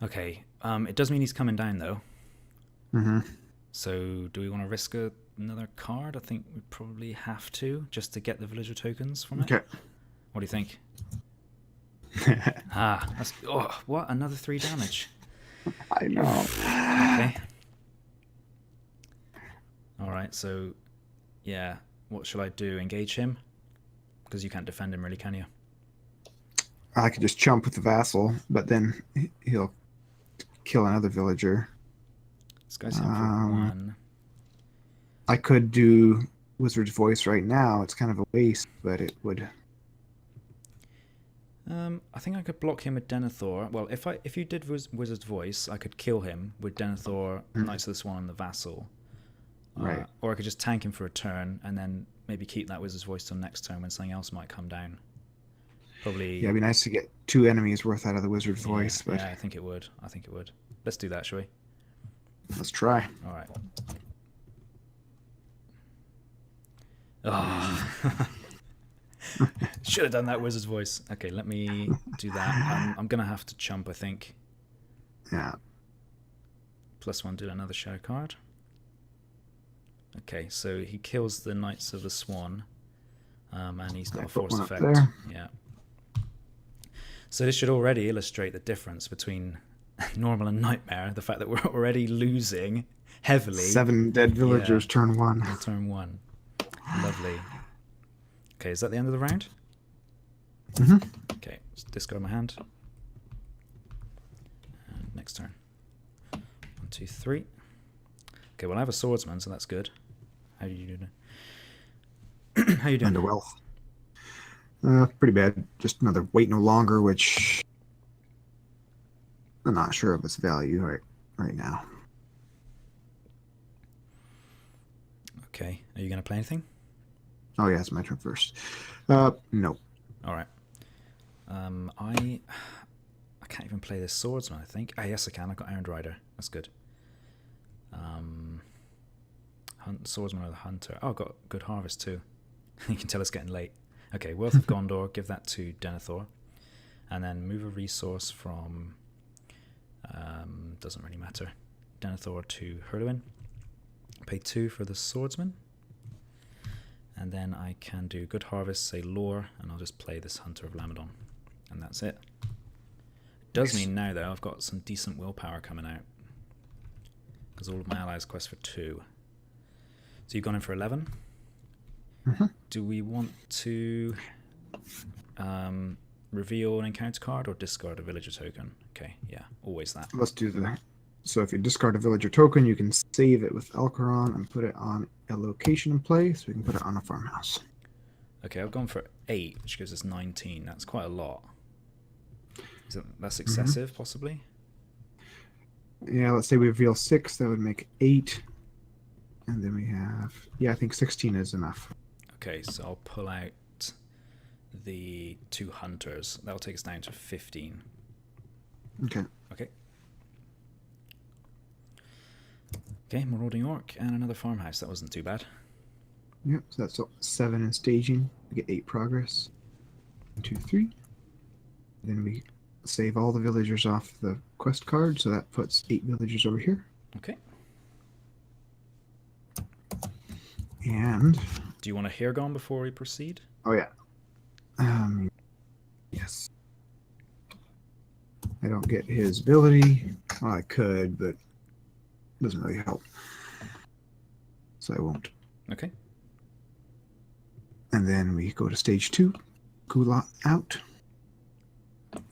Okay. It does mean he's coming down though. Mm-hmm. So do we want to risk another card? I think we probably have to just to get the villager tokens from it. Okay. What do you think? That's what? Another 3 damage. I know. Okay. All right. So, yeah. What shall I do? Engage him? Because you can't defend him, really, can you? I could just chump with the vassal, but then he'll kill another villager. This guy's in for 1. I could do Wizard's Voice right now. It's kind of a waste, but it would. I think I could block him with Denethor. Well, if you did Wizard's Voice, I could kill him with Denethor, Knights of the Swan, and the Vassal. Right. Or I could just tank him for a turn and then maybe keep that Wizard's Voice till next turn when something else might come down. Probably. Yeah, it'd be nice to get 2 enemies worth out of the Wizard's Voice. But yeah, I think it would. Let's do that, shall we? Let's try. All right. Oh. Should have done that Wizard's Voice. Okay, let me do that. I'm going to have to chump, I think. Yeah. +1, do another shadow card. Okay, so he kills the Knights of the Swan. And he's got a force effect. There. Yeah. So this should already illustrate the difference between normal and nightmare. The fact that we're already losing heavily. 7 dead villagers, turn 1. Turn 1. Lovely. Okay, is that the end of the round? Mm-hmm. Okay, let's discard my hand. And next turn. 1, 2, 3. Okay, well I have a swordsman, so that's good. How are you doing? How you doing? Under wealth. Pretty bad. Just another wait no longer, which I'm not sure of its value right now. Okay, are you going to play anything? Oh yeah, it's my turn first. No. All right. I can't even play this swordsman, I think. Yes, I can. I've got Iron Rider. That's good. Swordsman or the Hunter. Oh, I've got Good Harvest too. You can tell it's getting late. Okay, Wealth of Gondor. Give that to Denethor. And then move a resource from... doesn't really matter. Denethor to Hurluin. Pay 2 for the swordsman. And then I can do Good Harvest, say Lore, and I'll just play this Hunter of Lamadon. And that's it. It does mean now, though, I've got some decent willpower coming out. Because all of my allies quest for 2. So you've gone in for 11. Mm-hmm. Do we want to reveal an encounter card or discard a villager token? Okay, yeah, always that. Let's do that. So if you discard a villager token, you can save it with Alcaron and put it on a location in play, so we can put it on a farmhouse. Okay, I've gone for 8, which gives us 19. That's quite a lot. That's excessive, possibly? Yeah, let's say we reveal 6, that would make 8. And then we have... Yeah, I think 16 is enough. Okay, so I'll pull out the 2 hunters. That'll take us down to 15. Okay. Okay. Okay, Marauding Orc and another farmhouse. That wasn't too bad. Yep, so that's 7 in staging. We get 8 progress. 1, 2, 3. Then we save all the villagers off the quest card, so that puts 8 villagers over here. Okay. And... Do you want a hair gone before we proceed? Oh, yeah. Yes. I don't get his ability. Well, I could, but it doesn't really help. So I won't. Okay. And then we go to stage 2. Kulot out.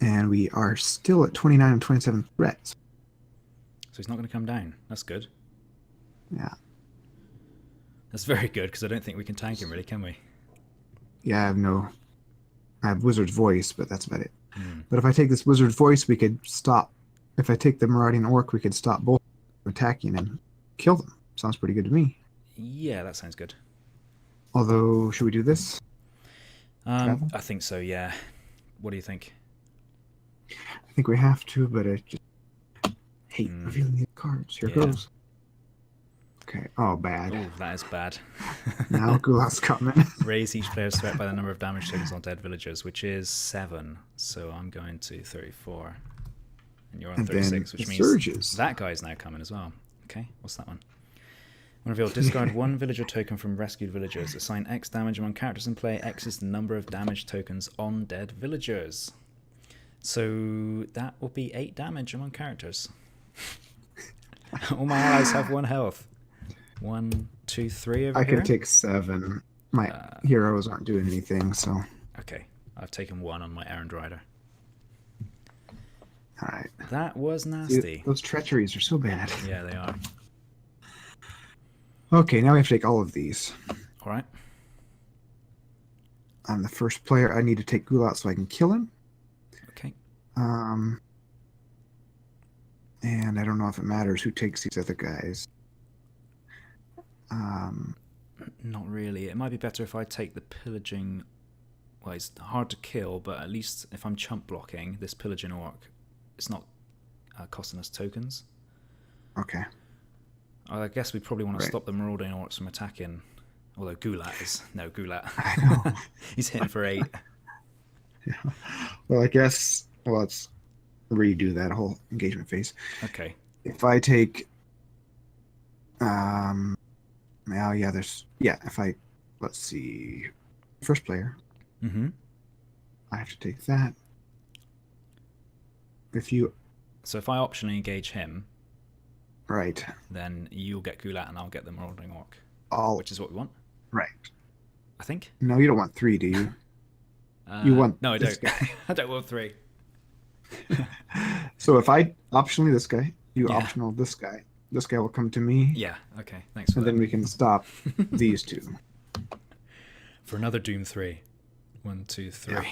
And we are still at 29 and 27 threats. So he's not going to come down. That's good. Yeah. That's very good, because I don't think we can tank him, really, can we? Yeah, I have Wizard's Voice, but that's about it. But if I take this Wizard's Voice, we could stop. If I take the Marauding Orc, we could stop both attacking and kill them. Sounds pretty good to me. Yeah, that sounds good. Although, should we do this? I think so, yeah. What do you think? I think we have to, but I just hate revealing these cards. Here goes. Okay. Oh, bad. Oh, that is bad. Now Gulat's coming. Raise each player's threat by the number of damage tokens on dead villagers, which is 7. So I'm going to 34. And you're on 36, which means surges. That guy's now coming as well. Okay, what's that one? When revealed, discard 1 villager token from rescued villagers. Assign X damage among characters in play. X is the number of damage tokens on dead villagers. So that will be 8 damage among characters. All my allies have 1 health. 1, 2, 3 over here. I can take 7. My heroes aren't doing anything, so. Okay, I've taken 1 on my errand rider. All right. That was nasty. Dude, those treacheries are so bad. Yeah, they are. Okay, now we have to take all of these. All right. I'm the first player. I need to take Gulat so I can kill him. Okay. And I don't know if it matters who takes these other guys. Not really. It might be better if I take the pillaging. Well, it's hard to kill, but at least if I'm chump blocking this pillaging orc, it's not costing us tokens. Okay. I guess we probably want to stop the marauding orcs from attacking. Although Gulat is Gulat. I know. He's hitting for 8. Yeah. Well, I guess. Well, let's redo that whole engagement phase. Okay. If I take. If I. Let's see. First player. Mm-hmm. I have to take that. So if I optionally engage him. Right. Then you'll get Gulat and I'll get the marauding orc. Which is what we want. Right. I think. No, you don't want 3, do you? You want no, I this don't. guy. I don't want 3. So if I optionally this guy, you optional this guy will come to me. Yeah. Okay. Thanks for that. And then we can stop these 2. For another Doom 3. 1, 2, 3. Yeah.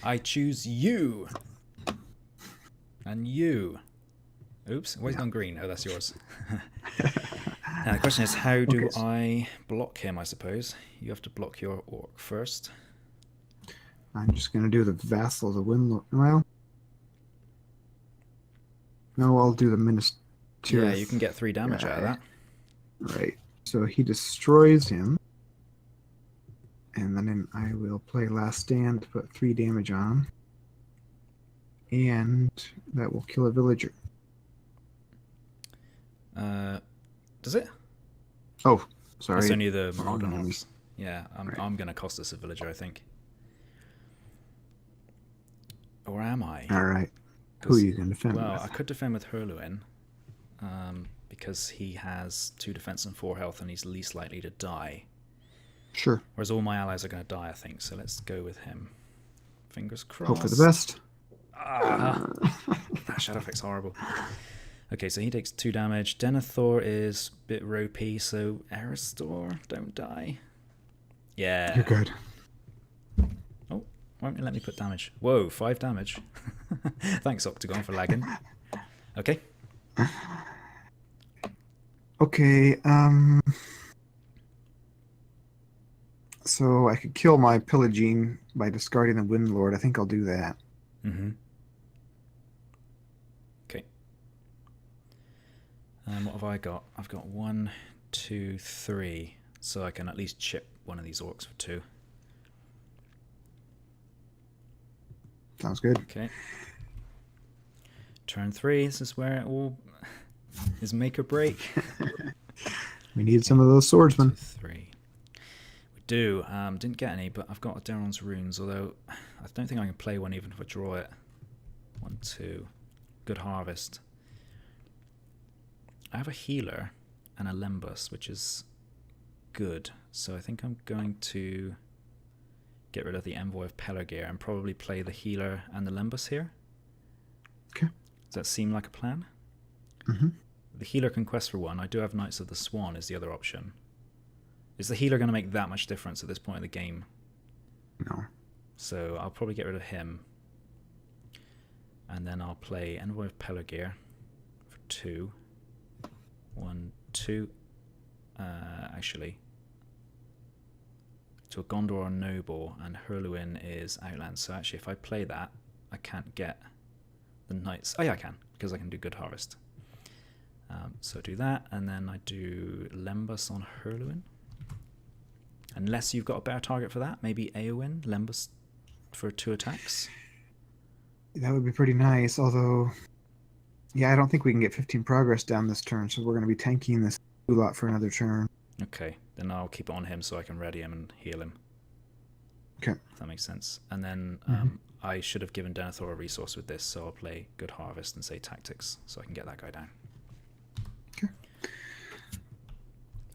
I choose you. And you. Oops, where's gone green? Oh, that's yours. Now the question is, how do I block him, I suppose? You have to block your orc first. I'm just going to do the Vassal of the Wind. Well, no, I'll do the Minister. Yeah, you can get 3 damage out of that. Right. So he destroys him. And then I will play Last Stand to put 3 damage on him. And that will kill a villager. Does it? Oh, sorry. It's only the marauding orcs. Yeah, I'm going to cost us a villager, I think. Or am I? All right. Who are you going to defend with? Well, I could defend with Hurluin, because he has 2 defense and 4 health, and he's least likely to die. Sure. Whereas all my allies are going to die, I think. So let's go with him. Fingers crossed. Hope for the best. That shadow effect's horrible. Okay, so he takes 2 damage. Denethor is a bit ropey, so Aristor, don't die. Yeah. You're good. Oh, won't you let me put damage? Whoa, 5 damage. Thanks, Octagon, for lagging. Okay. Okay, so I could kill my pillaging by discarding the Windlord. I think I'll do that. Mm-hmm. Okay. What have I got? I've got 1, 2, 3. So I can at least chip one of these orcs for 2. Sounds good. Okay. Turn 3. This is where it all is make or break. We need some of those swordsmen. 2, 3. We do. Didn't get any, but I've got Daron's runes, although I don't think I can play one even if I draw it. 1, 2. Good harvest. I have a healer and a Lembus, which is good. So I think I'm going to get rid of the Envoy of Pelargir and probably play the healer and the Lembas here. Okay. Does that seem like a plan? Mm-hmm. The healer can quest for 1. I do have Knights of the Swan is the other option. Is the healer going to make that much difference at this point in the game? No. So I'll probably get rid of him. And then I'll play Envoy of Pelargir for 2. 1, 2. Actually. To a Gondor or Noble, and Hurluin is Outland. So actually, if I play that, I can't get the Knights. Oh yeah, I can, because I can do Good Harvest. So do that, and then I do Lembas on Hurluin. Unless you've got a better target for that, maybe Eowyn, Lembas for 2 attacks. That would be pretty nice, although, yeah, I don't think we can get 15 progress down this turn, so we're going to be tanking this lot for another turn. Okay, then I'll keep it on him so I can ready him and heal him. Okay. If that makes sense. And then I should have given Denethor a resource with this, so I'll play Good Harvest and say Tactics so I can get that guy down. Okay.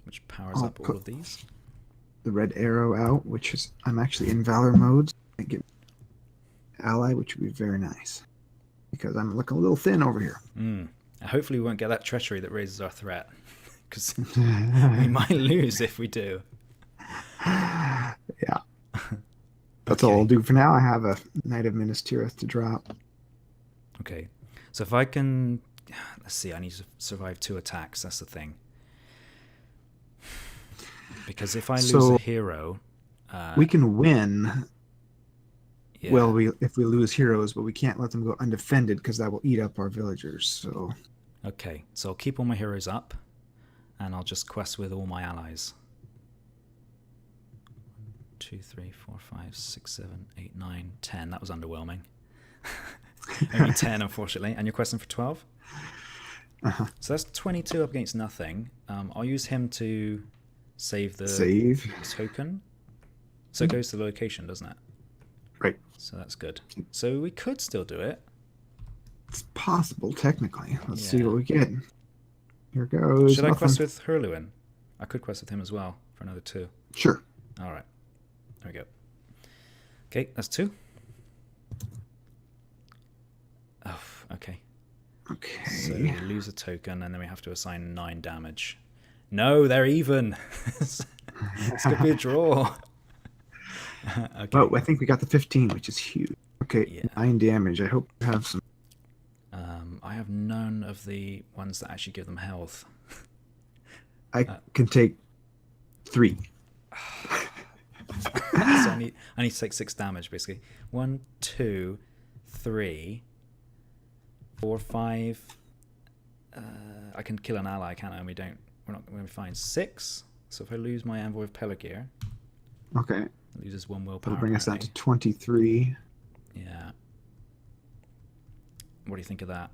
Which powers up all of these. The red arrow out, which is, I'm actually in Valor mode, so I get ally, which would be very nice. Because I'm looking a little thin over here. Hopefully we won't get that treachery that raises our threat. Because we might lose if we do. Yeah. That's all I'll do for now. I have a Knight of Minas Tirith to drop. Okay. So if I can... Let's see, I need to survive 2 attacks. That's the thing. Because if I lose a hero... we can win... Yeah. Well, if we lose heroes, but we can't let them go undefended because that will eat up our villagers. So, okay, so I'll keep all my heroes up, and I'll just quest with all my allies. 1, 2, 3, 4, 5, 6, 7, 8, 9, 10. That was underwhelming. Only 10, unfortunately. And you're questing for 12? So that's 22 up against nothing. I'll use him to save the token. So it goes to the location, doesn't it? Right. So that's good. So we could still do it. It's possible, technically. Let's see what we get. Here goes. Should I quest with Hurluin? I could quest with him as well for another 2. Sure. All right. There we go. Okay, that's 2. Oh, okay. Okay. So we lose a token, and then we have to assign 9 damage. No, they're even. It's going to be a draw. Okay. Oh, I think we got the 15, which is huge. Okay, yeah. 9 damage. I hope you have some. I have none of the ones that actually give them health. I can take 3. So I need to take 6 damage, basically. 1, 2, 3, 4, 5. I can kill an ally, can't I? And we're not going to find 6. So if I lose my Envoy of Pelargir, okay, loses 1 willpower. That'll bring us down to 23. Yeah. What do you think of that?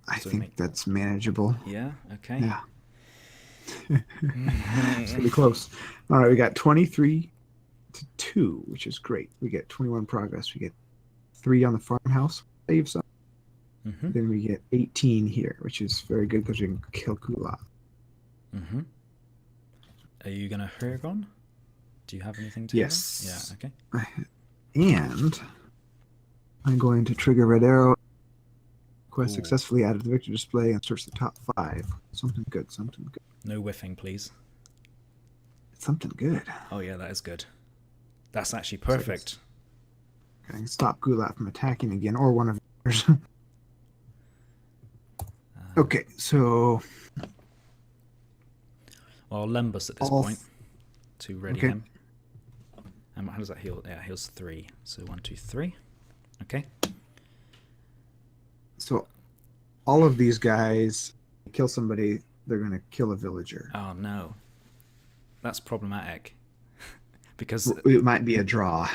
I think that's manageable. Yeah. Okay. Yeah. It's gonna be close. All right, we got 23 to 2, which is great. We get 21 progress. We get 3 on the farmhouse. Save some. Then we get 18 here, which is very good because we can kill Kula. Are you gonna Hurgon? Do you have anything to? Yes. Yeah. Okay. And I'm going to trigger red arrow. Quest successfully added to the victory display and search the top 5. Something good. Something good. No whiffing, please. Something good. Oh yeah, that is good. That's actually perfect. I can stop Gulat from attacking again, or one of yours. Okay, so... Well, Lembas at this point to ready him. And how does that heal? Yeah, it heals 3. So 1, 2, 3. Okay. So all of these guys kill somebody, they're going to kill a villager. Oh no. That's problematic. Because it might be a draw.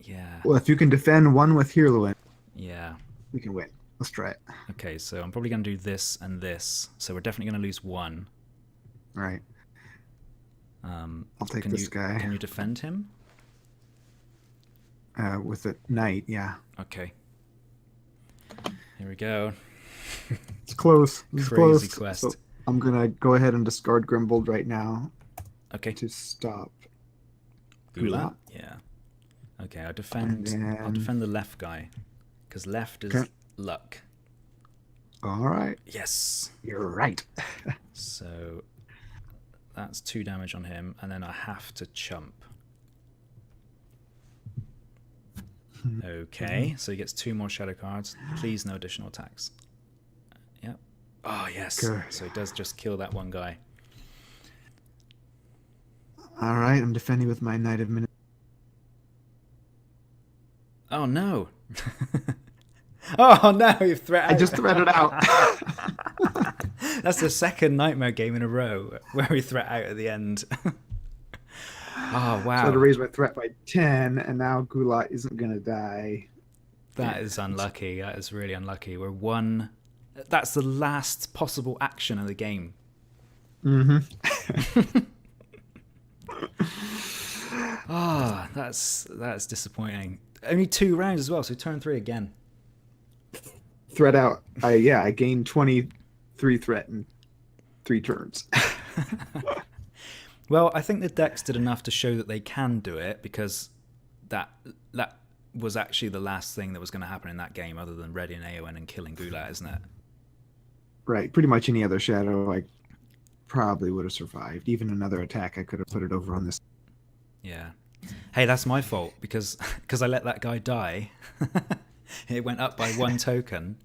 Yeah. Well, if you can defend one with Hurluin, yeah, we can win. Let's try it. Okay, so I'm probably going to do this and this. So we're definitely going to lose 1. All right. I'll take this guy. Can you defend him? With a knight, yeah. Okay. Here we go. It's close. Crazy quest. So I'm gonna go ahead and discard Grimbold right now Okay. to stop Gulat? Gulat. Yeah. Okay, And I'll then, defend the left guy. Because left is okay. luck. All right. Yes. You're right. So that's 2 damage on him, and then I have to chump. Okay, so he gets 2 more shadow cards. Please, no additional attacks. Yep. Oh, yes. Good. So it does just kill that one guy. All right. I'm defending with my Knight of Minute. Oh, no. Oh, no, you've threatened. I just threaded out. That's the second Nightmare game in a row where we threat out at the end. Oh, wow. So I had to raise my threat by 10, and now Gulat isn't going to die. That is unlucky. That is really unlucky. We're one... That's the last possible action of the game. Mm-hmm. Ah, that's disappointing. Only 2 rounds as well, so turn 3 again. Threat out. I gained 23 threat in 3 turns. Well, I think the decks did enough to show that they can do it, because that was actually the last thing that was going to happen in that game, other than Ready and Aowen and killing Gulat, isn't it? Right. Pretty much any other shadow I probably would have survived. Even another attack, I could have put it over on this. Yeah. Hey, that's my fault, because I let that guy die. It went up by 1 token,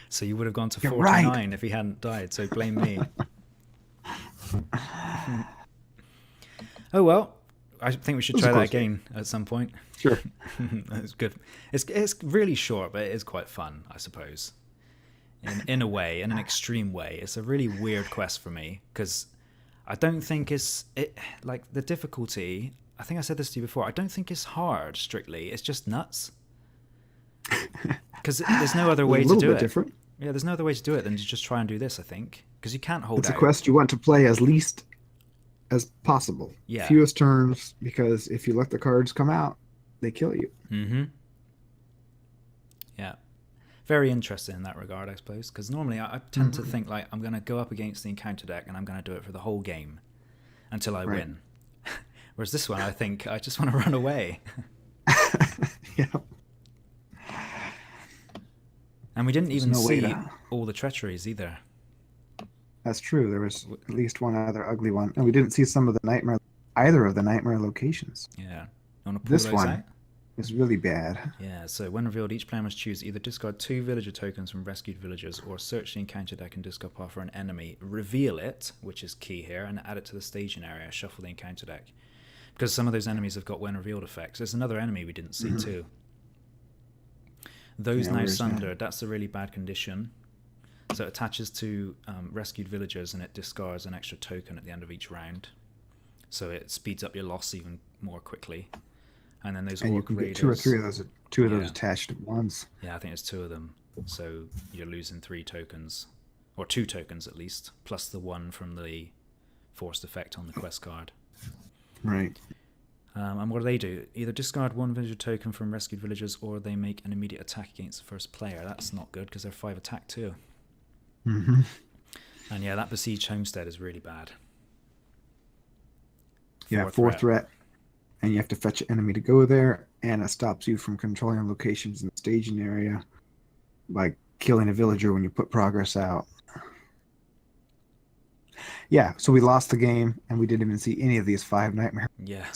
so you would have gone to 49 right. if he hadn't died, so blame me. Oh well, I think we should try that again at some point. Sure. It's good. It's really short, but it is quite fun, I suppose. In a way, in an extreme way. It's a really weird quest for me, because I don't think like the difficulty. I think I said this to you before. I don't think it's hard strictly. It's just nuts. Because there's no other way to do it. A little bit different. Yeah, there's no other way to do it than to just try and do this, I think. Because you can't hold out. It's a quest you want to play as least as possible. Yeah. Fewest turns, because if you let the cards come out, they kill you. Mm-hmm. Yeah. Very interesting in that regard, I suppose. Because normally I tend to think, like, I'm going to go up against the encounter deck and I'm going to do it for the whole game until I win. Whereas this one, I think I just want to run away. Yeah. And we didn't even see all the treacheries either. That's true. There was at least one other ugly one. And we didn't see some of the either of the nightmare locations. Yeah. You want to pull this those one out? Is really bad. Yeah, so when revealed, each player must choose either discard 2 villager tokens from rescued villagers, or search the encounter deck and discard power for an enemy. Reveal it, which is key here, and add it to the staging area. Shuffle the encounter deck. Because some of those enemies have got when revealed effects. There's another enemy we didn't see too. Those now sundered. That's a really bad condition. So it attaches to rescued villagers, and it discards an extra token at the end of each round. So it speeds up your loss even more quickly. And then those you can get 2 or 3 of those. 2 of those attached at once. Yeah, I think it's 2 of them. So you're losing 3 tokens, or 2 tokens at least, plus the 1 from the forced effect on the quest card. Right. And what do? Either discard 1 villager token from rescued villagers, or they make an immediate attack against the first player. That's not good, because they're 5 attack too. Mm-hmm. And yeah, that besieged homestead is really bad. 4 threat. And you have to fetch an enemy to go there, and it stops you from controlling locations in the staging area by killing a villager when you put progress out. Yeah, so we lost the game, and we didn't even see any of these 5 nightmares. Yeah.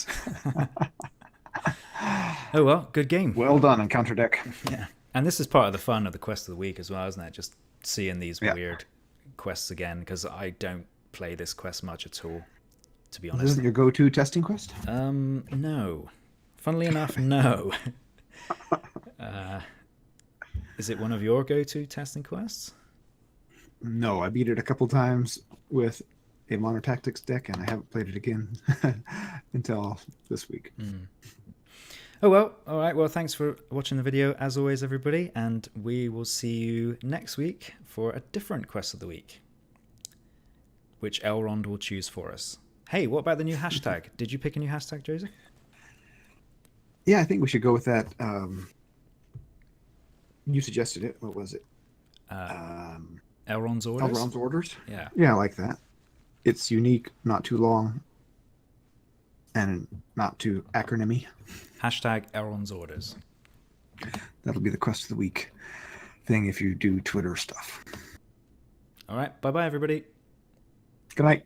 Oh well, good game. Well done, encounter deck. Yeah. And this is part of the fun of the quest of the week as well, isn't it? Just seeing these weird quests again, because I don't play this quest much at all, to be honest. This isn't your go-to testing quest? No. Funnily enough, no. Is it one of your go-to testing quests? No, I beat it a couple times with a Mono Tactics deck, and I haven't played it again until this week. Oh well, all right. Well, thanks for watching the video, as always, everybody, and we will see you next week for a different quest of the week, which Elrond will choose for us. Hey, what about the new hashtag? Did you pick a new hashtag, Joseph? Yeah, I think we should go with that. You suggested it. What was it? Elrond's Orders? Elrond's Orders? Yeah. Yeah, I like that. It's unique, not too long, and not too acronymy. Hashtag Elrond's Orders. That'll be the quest of the week thing if you do Twitter stuff. All right. Bye-bye, everybody. Good night.